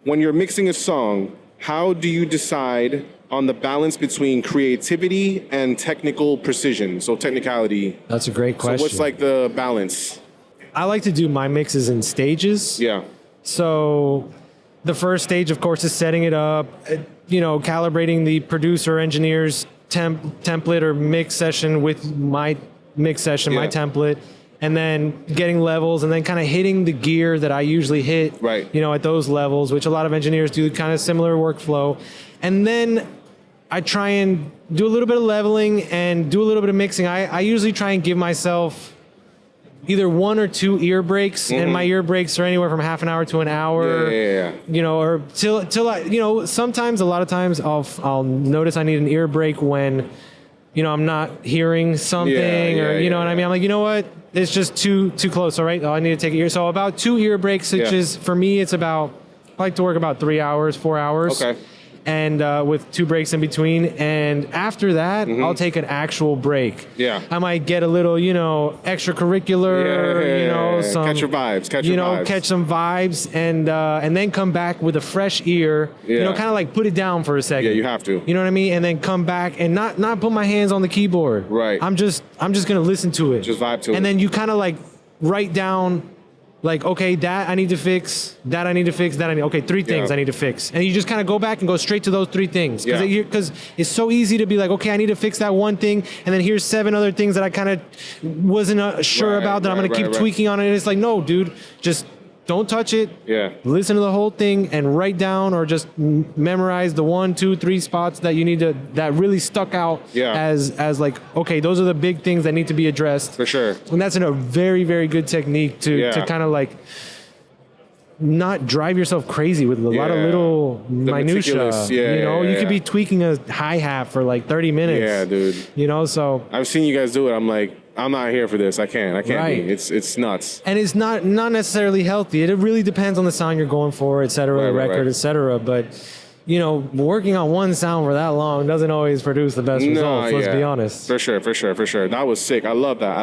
when you're mixing a song, how do you decide on the balance between creativity and technical precision? So technicality. That's a great question. So what's like the balance? I like to do my mixes in stages. Yeah. So the first stage, of course, is setting it up, calibrating the producer engineer's template or mix session with my mix session, my template, and then getting levels and then kind of hitting the gear that I usually hit, right, at those levels, which a lot of engineers do, kind of similar workflow. And then I try and do a little bit of leveling and do a little bit of mixing. I usually try and give myself either 1 or 2 ear breaks, and my ear breaks are anywhere from half an hour to an hour. Or till I, sometimes, a lot of times, I'll notice I need an ear break when, I'm not hearing something, what I mean. I'm like, you know what? It's just too close. All right, I need to take an ear. So about 2 ear breaks, which is for me, it's about, I like to work about 3 hours, 4 hours. Okay. And with 2 breaks in between. And after that, I'll take an actual break. Yeah. I might get a little, extracurricular, some... Catch your vibes, catch some vibes, and then come back with a fresh ear, kind of like put it down for a second. Yeah, you have to. You know what I mean? And then come back and not put my hands on the keyboard. Right. I'm just going to listen to it. Just vibe to it. And then you kind of like write down... Like, okay, that I need to fix, that I need to fix, okay, 3 things I need to fix. And you just kind of go back and go straight to those 3 things. Because it's so easy to be like, okay, I need to fix that one thing, and then here's 7 other things that I kind of wasn't sure about that I'm going to keep tweaking on it. And it's like, no, dude, just don't touch it. Yeah. Listen to the whole thing and write down or just memorize the 1, 2, 3 spots that you need to, that really stuck out as like, okay, those are the big things that need to be addressed. For sure. And that's a very, very good technique to kind of like not drive yourself crazy with a lot of little minutia. You could be tweaking a hi-hat for like 30 minutes. Yeah, dude. So I've seen you guys do it. I'm like, I'm not here for this. I can't be. It's nuts. And it's not necessarily healthy. It really depends on the sound you're going for, et cetera, record, et cetera. But, working on one sound for that long doesn't always produce the best results. Let's be honest. For sure. That was sick. I love that.